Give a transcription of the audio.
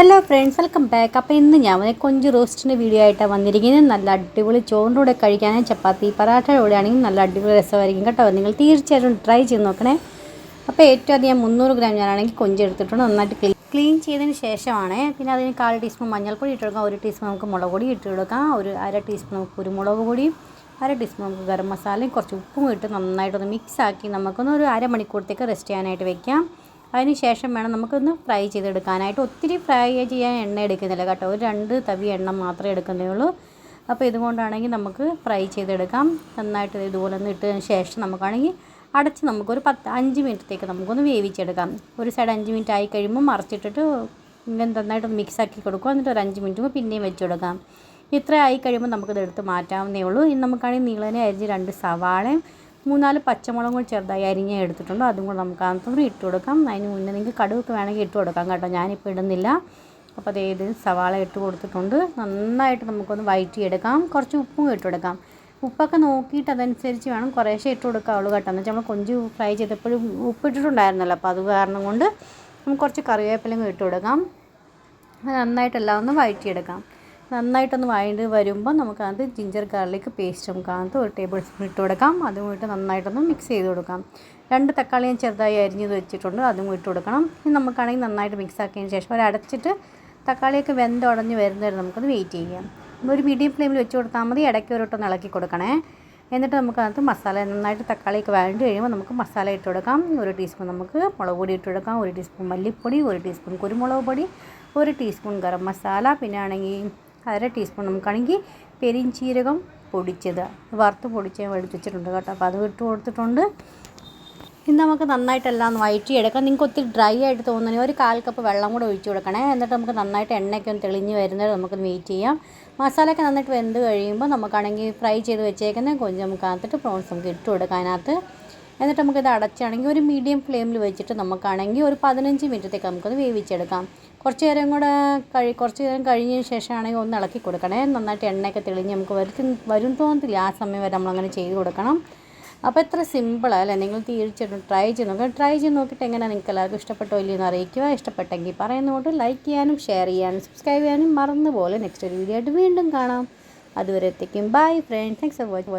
Hello friends, welcome back. അപ്പോൾ ഇന്ന് ഞാൻ കൊഞ്ച് റോസ്റ്റിൻ്റെ വീഡിയോ ആയിട്ടാണ് വന്നിരിക്കുന്നത്. നല്ല അടിപൊളി ചോറിൻ്റെ കൂടെ കഴിക്കാനും ചപ്പാത്തി പറാട്ടയുടെ കൂടെ ആണെങ്കിൽ നല്ല അടിപൊളി രസമായിരിക്കും കേട്ടോ. നിങ്ങൾ തീർച്ചയായിട്ടും ട്രൈ ചെയ്ത് നോക്കണേ. അപ്പോൾ ഏറ്റവും അധികം 300 ഗ്രാം ഞാനാണെങ്കിൽ കൊഞ്ച് എടുത്തിട്ടുണ്ട്. നന്നായിട്ട് ക്ലീൻ ചെയ്തതിന് ശേഷമാണ്. പിന്നെ അതിന് 1/4 ടീസ്പൂൺ മഞ്ഞൾപ്പൊടി ഇട്ട് കൊടുക്കാം, 1 ടീസ്പൂൺ നമുക്ക് മുളക് പൊടി ഇട്ട് കൊടുക്കാം, ഒരു 1/2 ടീസ്പൂൺ നമുക്ക് കുരുമുളക് പൊടിയും, 1/2 ടീസ്പൂൺ നമുക്ക് ഗരം മസാലയും കുറച്ച് ഉപ്പും ഇട്ട് നന്നായിട്ടൊന്ന് മിക്സാക്കി നമുക്കൊന്ന് ഒരു അരമണിക്കൂറത്തേക്ക് റെസ്റ്റ് ചെയ്യാനായിട്ട് വെക്കാം. അതിന് ശേഷം വേണം നമുക്കൊന്ന് ഫ്രൈ ചെയ്തെടുക്കാനായിട്ട്. ഒത്തിരി ഫ്രൈ ചെയ്യാൻ എണ്ണ എടുക്കുന്നില്ല കേട്ടോ, ഒരു 2 തവി എണ്ണ മാത്രമേ എടുക്കുന്നേ ഉള്ളൂ. അപ്പോൾ ഇതുകൊണ്ടാണെങ്കിൽ നമുക്ക് ഫ്രൈ ചെയ്തെടുക്കാം. നന്നായിട്ട് ഇതുപോലെ ഒന്ന് ഇട്ടതിന് ശേഷം നമുക്കാണെങ്കിൽ അടച്ച് നമുക്കൊരു 5 മിനിറ്റത്തേക്ക് നമുക്കൊന്ന് വേവിച്ചെടുക്കാം. ഒരു സൈഡ് 5 മിനിറ്റ് ആയി കഴിയുമ്പോൾ മറിച്ചിട്ടിട്ട് ഇങ്ങനെ നന്നായിട്ടൊന്ന് മിക്സാക്കി കൊടുക്കുക. എന്നിട്ട് ഒരു 5 മിനിറ്റ് പിന്നെയും വെച്ച് കൊടുക്കാം. ഇത്ര ആയി കഴിയുമ്പോൾ നമുക്കിത് എടുത്ത് മാറ്റാവുന്നേ ഉള്ളൂ. ഇനി നമുക്കാണെങ്കിൽ നീളനെ അരിഞ്ഞ് 2 സവാളയും 3-4 പച്ചമുളകും കൂടി ചെറുതായി അരിഞ്ഞ് എടുത്തിട്ടുണ്ട്. അതും കൂടെ നമുക്ക് അകത്തുകൂടി ഇട്ട് കൊടുക്കാം. അതിന് മുന്നേ നിങ്ങൾക്ക് കടുവൊക്കെ വേണമെങ്കിൽ ഇട്ട് കൊടുക്കാം കേട്ടോ, ഞാനിപ്പോൾ ഇടുന്നില്ല. അപ്പോൾ അതേ ഇത് സവാള ഇട്ട് കൊടുത്തിട്ടുണ്ട്. നന്നായിട്ട് നമുക്കൊന്ന് വഴറ്റിയെടുക്കാം. കുറച്ച് ഉപ്പും ഇട്ട് കൊടുക്കാം. ഉപ്പൊക്കെ നോക്കിയിട്ട് അതനുസരിച്ച് വേണം കുറേശ്ശെ ഇട്ട് കൊടുക്കാവുള്ളൂ കേട്ടോ. എന്ന് വെച്ചാൽ നമ്മൾ കൊഞ്ച് ഫ്രൈ ചെയ്തപ്പോഴും ഉപ്പിട്ടിട്ടുണ്ടായിരുന്നല്ലോ, അപ്പോൾ അത് കാരണം കൊണ്ട് നമുക്ക് കുറച്ച് കറിവേപ്പിലയും ഇട്ട് കൊടുക്കാം. നന്നായിട്ടെല്ലാം ഒന്ന് വഴറ്റിയെടുക്കാം. നന്നായിട്ടൊന്ന് വഴണ്ട് വരുമ്പോൾ നമുക്കത് ജിഞ്ചർ ഗാർലിക് പേസ്റ്റ് നമുക്കകത്ത് 1 ടേബിൾ സ്പൂൺ ഇട്ട് കൊടുക്കാം. അതും ഇട്ട് നന്നായിട്ടൊന്ന് മിക്സ് ചെയ്ത് കൊടുക്കാം. 2 തക്കാളി ഞാൻ ചെറുതായി അരിഞ്ഞത് വെച്ചിട്ടുണ്ട്, അതും ഇട്ട് കൊടുക്കണം. ഇനി നമുക്കാണെങ്കിൽ നന്നായിട്ട് മിക്സ് ആക്കിയതിന് ശേഷം ഒരു അടച്ചിട്ട് തക്കാളിയൊക്കെ വെന്തുടഞ്ഞ് വരുന്നവരെ നമുക്കത് വെയിറ്റ് ചെയ്യാം. ഒരു മീഡിയം ഫ്ലെയിമിൽ വെച്ച് കൊടുത്താൽ മതി. ഇടയ്ക്ക് ഒരിട്ടൊന്ന് ഇളക്കി കൊടുക്കണേ. എന്നിട്ട് നമുക്കകത്ത് മസാല നന്നായിട്ട് തക്കാളിയൊക്കെ വഴണ്ട് കഴിയുമ്പോൾ നമുക്ക് മസാല ഇട്ട് കൊടുക്കാം. 1 ടീസ്പൂൺ നമുക്ക് മുളക് പൊടി ഇട്ട് കൊടുക്കാം, 1 ടീസ്പൂൺ മല്ലിപ്പൊടി, 1 ടീസ്പൂൺ കുരുമുളക് പൊടി, 1 ടീസ്പൂൺ ഗരം മസാല, പിന്നെ ആണെങ്കിൽ 1/2 ടീസ്പൂൺ നമുക്കാണെങ്കിൽ പെരിഞ്ചീരകം പൊടിച്ചത് വറുത്ത് പൊടിച്ച് എടുത്ത് വെച്ചിട്ടുണ്ട് കേട്ടോ. അപ്പോൾ അത് ഇട്ട് കൊടുത്തിട്ടുണ്ട്. ഇനി നമുക്ക് നന്നായിട്ടെല്ലാം ഒന്ന് വഴറ്റിയെടുക്കാം. നിങ്ങൾക്ക് ഒത്തിരി ഡ്രൈ ആയിട്ട് തോന്നുകയാണെങ്കിൽ ഒരു 1/4 കപ്പ് വെള്ളം കൂടെ ഒഴിച്ച് കൊടുക്കണേ. എന്നിട്ട് നമുക്ക് നന്നായിട്ട് എണ്ണയൊക്കെ ഒന്ന് തെളിഞ്ഞ് വരുന്നത് നമുക്കൊന്ന് വെയിറ്റ് ചെയ്യാം. മസാലയൊക്കെ നന്നായിട്ട് വെന്ത് കഴിയുമ്പോൾ നമുക്കാണെങ്കിൽ ഫ്രൈ ചെയ്ത് വെച്ചേക്കുന്ന കൊഞ്ച് നമുക്ക് അകത്തിട്ട് പ്രോൺസ് നമുക്ക് ഇട്ട് കൊടുക്കാം അതിനകത്ത്. എന്നിട്ട് നമുക്കിത് അടച്ചാണെങ്കിൽ ഒരു മീഡിയം ഫ്ലെയിമിൽ വെച്ചിട്ട് നമുക്കാണെങ്കിൽ ഒരു 15 മിനിറ്റത്തേക്ക് നമുക്കൊന്ന് വേവിച്ചെടുക്കാം. കുറച്ച് നേരം കഴിഞ്ഞതിന് ശേഷമാണെങ്കിൽ ഒന്ന് ഇളക്കി കൊടുക്കണേ. നന്നായിട്ട് എണ്ണയൊക്കെ തെളിഞ്ഞ് നമുക്ക് വരും തോന്നത്തില്ല, ആ സമയം വരെ നമ്മളങ്ങനെ ചെയ്ത് കൊടുക്കണം. അപ്പോൾ എത്ര സിമ്പിളാണ് അല്ലേ. നിങ്ങൾ തീർച്ചയായിട്ടും ട്രൈ ചെയ്ത് നോക്കുക. ട്രൈ ചെയ്ത് നോക്കിയിട്ട് എങ്ങനെയാണ് നിങ്ങൾക്ക് എല്ലാവർക്കും ഇഷ്ടപ്പെട്ടോ ഇല്ലയോ എന്ന് അറിയിക്കുക. ഇഷ്ടപ്പെട്ടെങ്കിൽ പറയുന്നതുകൊണ്ട് ലൈക്ക് ചെയ്യാനും ഷെയർ ചെയ്യാനും സബ്സ്ക്രൈബ് ചെയ്യാനും മറന്നുപോലെ. നെക്സ്റ്റ് ഒരു വീഡിയോ ആയിട്ട് വീണ്ടും കാണാം. അതുവരെ എത്തിക്കും. Bye friends, thanks for watching.